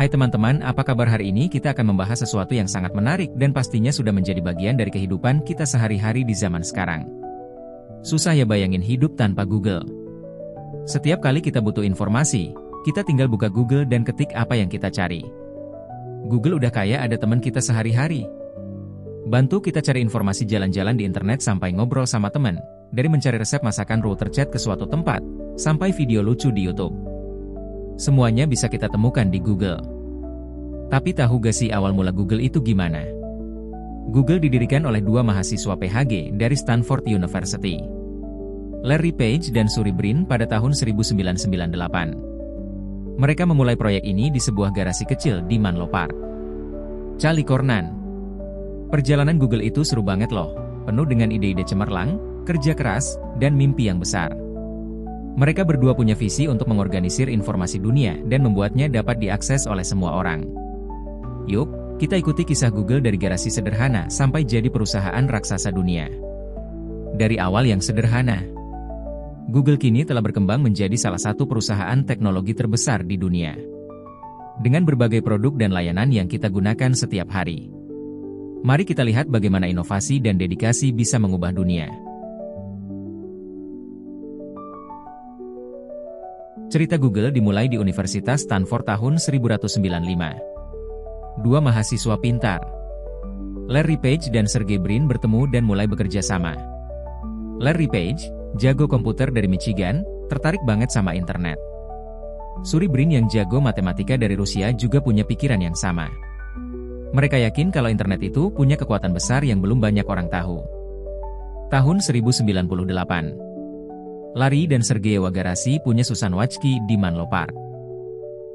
Hai teman-teman, apa kabar hari ini? Kita akan membahas sesuatu yang sangat menarik dan pastinya sudah menjadi bagian dari kehidupan kita sehari-hari di zaman sekarang. Susah ya bayangin hidup tanpa Google. Setiap kali kita butuh informasi, kita tinggal buka Google dan ketik apa yang kita cari. Google udah kayak ada teman kita sehari-hari. Bantu kita cari informasi jalan-jalan di internet sampai ngobrol sama teman, dari mencari resep masakan router chat ke suatu tempat, sampai video lucu di YouTube. Semuanya bisa kita temukan di Google. Tapi tahu gak sih awal mula Google itu gimana? Google didirikan oleh dua mahasiswa PhD dari Stanford University, Larry Page dan Sergey Brin pada tahun 1998. Mereka memulai proyek ini di sebuah garasi kecil di Menlo Park, California. Perjalanan Google itu seru banget loh, penuh dengan ide-ide cemerlang, kerja keras, dan mimpi yang besar. Mereka berdua punya visi untuk mengorganisir informasi dunia dan membuatnya dapat diakses oleh semua orang. Yuk, kita ikuti kisah Google dari garasi sederhana sampai jadi perusahaan raksasa dunia. Dari awal yang sederhana, Google kini telah berkembang menjadi salah satu perusahaan teknologi terbesar di dunia. Dengan berbagai produk dan layanan yang kita gunakan setiap hari. Mari kita lihat bagaimana inovasi dan dedikasi bisa mengubah dunia. Cerita Google dimulai di Universitas Stanford tahun 1995. Dua mahasiswa pintar, Larry Page dan Sergey Brin bertemu dan mulai bekerja sama. Larry Page, jago komputer dari Michigan, tertarik banget sama internet. Sergey Brin yang jago matematika dari Rusia juga punya pikiran yang sama. Mereka yakin kalau internet itu punya kekuatan besar yang belum banyak orang tahu. Tahun 1998. Larry dan Sergey garasi punya Susan Wachki di Menlo Park,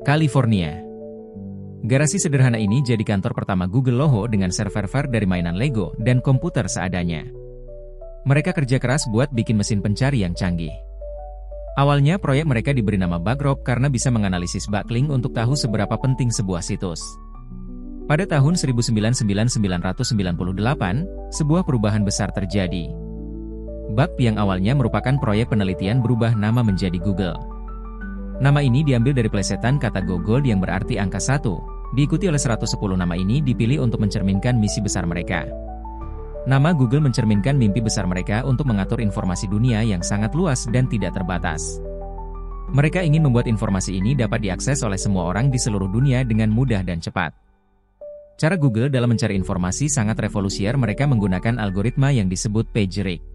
California. Garasi sederhana ini jadi kantor pertama Google loh dengan server dari mainan Lego dan komputer seadanya. Mereka kerja keras buat bikin mesin pencari yang canggih. Awalnya proyek mereka diberi nama Backrobot karena bisa menganalisis backlink untuk tahu seberapa penting sebuah situs. Pada tahun 1998, sebuah perubahan besar terjadi. Bug yang awalnya merupakan proyek penelitian berubah nama menjadi Google. Nama ini diambil dari plesetan kata Gogold yang berarti angka 1, diikuti oleh 110 nama ini dipilih untuk mencerminkan misi besar mereka. Nama Google mencerminkan mimpi besar mereka untuk mengatur informasi dunia yang sangat luas dan tidak terbatas. Mereka ingin membuat informasi ini dapat diakses oleh semua orang di seluruh dunia dengan mudah dan cepat. Cara Google dalam mencari informasi sangat revolusioner. Mereka menggunakan algoritma yang disebut PageRank.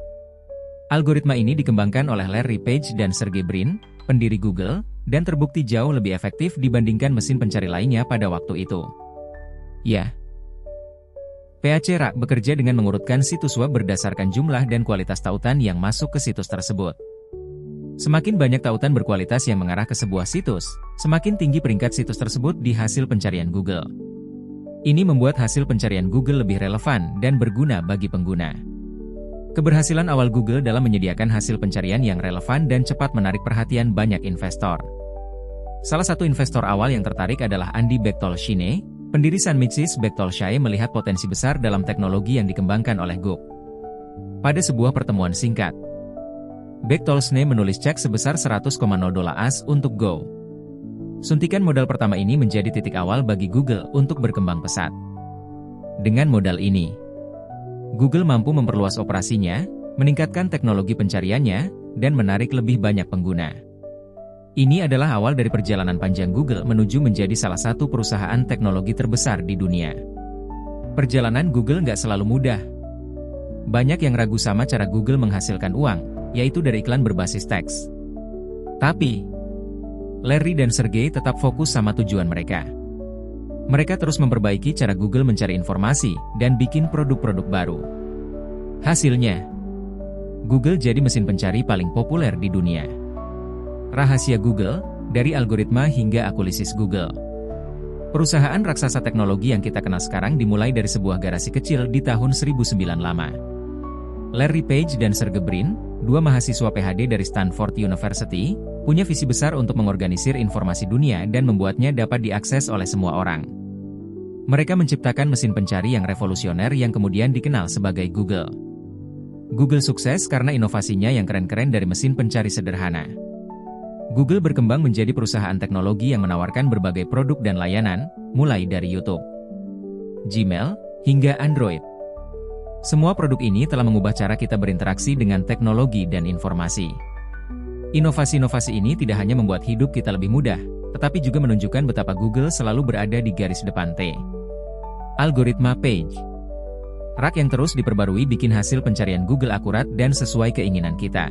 Algoritma ini dikembangkan oleh Larry Page dan Sergey Brin, pendiri Google, dan terbukti jauh lebih efektif dibandingkan mesin pencari lainnya pada waktu itu. Ya, PageRank bekerja dengan mengurutkan situs web berdasarkan jumlah dan kualitas tautan yang masuk ke situs tersebut. Semakin banyak tautan berkualitas yang mengarah ke sebuah situs, semakin tinggi peringkat situs tersebut di hasil pencarian Google. Ini membuat hasil pencarian Google lebih relevan dan berguna bagi pengguna. Keberhasilan awal Google dalam menyediakan hasil pencarian yang relevan dan cepat menarik perhatian banyak investor. Salah satu investor awal yang tertarik adalah Andy Bechtolsheim, pendiri Sun Microsystems. Bechtolsheim melihat potensi besar dalam teknologi yang dikembangkan oleh Google. Pada sebuah pertemuan singkat, Bechtolsheim menulis cek sebesar $100,000 untuk Go. Suntikan modal pertama ini menjadi titik awal bagi Google untuk berkembang pesat. Dengan modal ini, Google mampu memperluas operasinya, meningkatkan teknologi pencariannya, dan menarik lebih banyak pengguna. Ini adalah awal dari perjalanan panjang Google menuju menjadi salah satu perusahaan teknologi terbesar di dunia. Perjalanan Google nggak selalu mudah. Banyak yang ragu sama cara Google menghasilkan uang, yaitu dari iklan berbasis teks. Tapi, Larry dan Sergey tetap fokus sama tujuan mereka. Mereka terus memperbaiki cara Google mencari informasi dan bikin produk-produk baru. Hasilnya, Google jadi mesin pencari paling populer di dunia. Rahasia Google, dari algoritma hingga akulisis Google. Perusahaan raksasa teknologi yang kita kenal sekarang dimulai dari sebuah garasi kecil di tahun 1995. Larry Page dan Sergey Brin, dua mahasiswa PhD dari Stanford University, punya visi besar untuk mengorganisir informasi dunia dan membuatnya dapat diakses oleh semua orang. Mereka menciptakan mesin pencari yang revolusioner yang kemudian dikenal sebagai Google. Google sukses karena inovasinya yang keren-keren dari mesin pencari sederhana. Google berkembang menjadi perusahaan teknologi yang menawarkan berbagai produk dan layanan, mulai dari YouTube, Gmail, hingga Android. Semua produk ini telah mengubah cara kita berinteraksi dengan teknologi dan informasi. Inovasi-inovasi ini tidak hanya membuat hidup kita lebih mudah, tetapi juga menunjukkan betapa Google selalu berada di garis depan Algoritma Page Rak yang terus diperbarui bikin hasil pencarian Google akurat dan sesuai keinginan kita.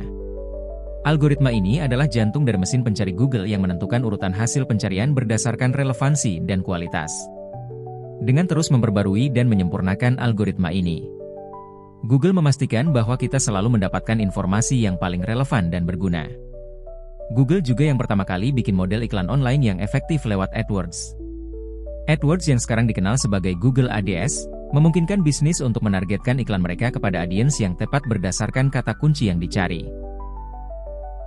Algoritma ini adalah jantung dari mesin pencari Google yang menentukan urutan hasil pencarian berdasarkan relevansi dan kualitas. Dengan terus memperbarui dan menyempurnakan algoritma ini, Google memastikan bahwa kita selalu mendapatkan informasi yang paling relevan dan berguna. Google juga yang pertama kali bikin model iklan online yang efektif lewat AdWords. AdWords yang sekarang dikenal sebagai Google Ads, memungkinkan bisnis untuk menargetkan iklan mereka kepada audiens yang tepat berdasarkan kata kunci yang dicari.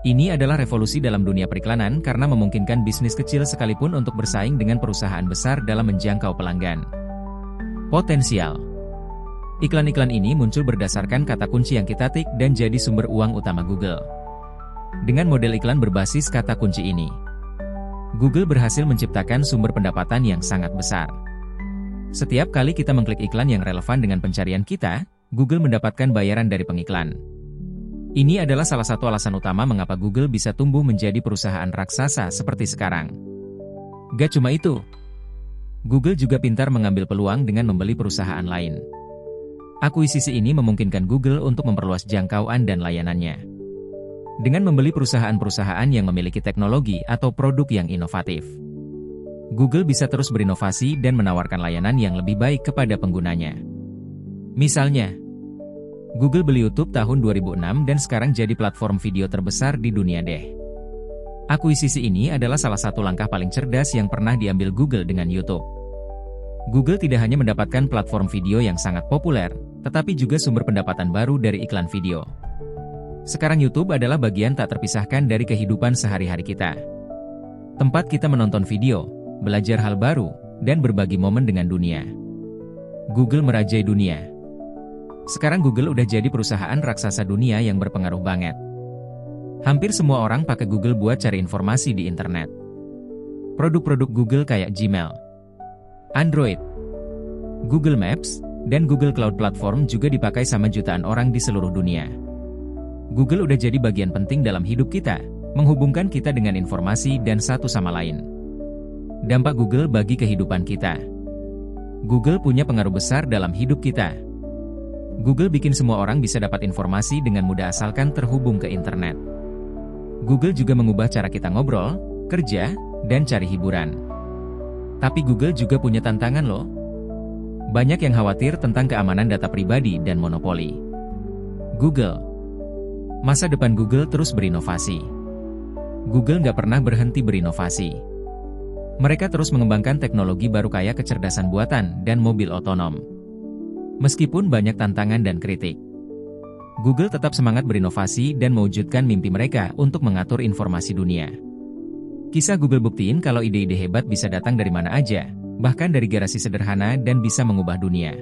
Ini adalah revolusi dalam dunia periklanan karena memungkinkan bisnis kecil sekalipun untuk bersaing dengan perusahaan besar dalam menjangkau pelanggan. Potensial. Iklan-iklan ini muncul berdasarkan kata kunci yang kita tik dan jadi sumber uang utama Google. Dengan model iklan berbasis kata kunci ini, Google berhasil menciptakan sumber pendapatan yang sangat besar. Setiap kali kita mengklik iklan yang relevan dengan pencarian kita, Google mendapatkan bayaran dari pengiklan. Ini adalah salah satu alasan utama mengapa Google bisa tumbuh menjadi perusahaan raksasa seperti sekarang. Gak cuma itu, Google juga pintar mengambil peluang dengan membeli perusahaan lain. Akuisisi ini memungkinkan Google untuk memperluas jangkauan dan layanannya. Dengan membeli perusahaan-perusahaan yang memiliki teknologi atau produk yang inovatif, Google bisa terus berinovasi dan menawarkan layanan yang lebih baik kepada penggunanya. Misalnya, Google beli YouTube tahun 2006 dan sekarang jadi platform video terbesar di dunia deh. Akuisisi ini adalah salah satu langkah paling cerdas yang pernah diambil Google dengan YouTube. Google tidak hanya mendapatkan platform video yang sangat populer, tetapi juga sumber pendapatan baru dari iklan video. Sekarang YouTube adalah bagian tak terpisahkan dari kehidupan sehari-hari kita. Tempat kita menonton video, belajar hal baru, dan berbagi momen dengan dunia. Google merajai dunia. Sekarang Google udah jadi perusahaan raksasa dunia yang berpengaruh banget. Hampir semua orang pakai Google buat cari informasi di internet. Produk-produk Google kayak Gmail, Android, Google Maps, dan Google Cloud Platform juga dipakai sama jutaan orang di seluruh dunia. Google udah jadi bagian penting dalam hidup kita, menghubungkan kita dengan informasi dan satu sama lain. Dampak Google bagi kehidupan kita. Google punya pengaruh besar dalam hidup kita. Google bikin semua orang bisa dapat informasi dengan mudah asalkan terhubung ke internet. Google juga mengubah cara kita ngobrol, kerja, dan cari hiburan. Tapi Google juga punya tantangan loh. Banyak yang khawatir tentang keamanan data pribadi dan monopoli. Google. Masa depan Google terus berinovasi. Google nggak pernah berhenti berinovasi. Mereka terus mengembangkan teknologi baru kayak kecerdasan buatan dan mobil otonom. Meskipun banyak tantangan dan kritik, Google tetap semangat berinovasi dan mewujudkan mimpi mereka untuk mengatur informasi dunia. Kisah Google buktiin kalau ide-ide hebat bisa datang dari mana aja, bahkan dari garasi sederhana dan bisa mengubah dunia.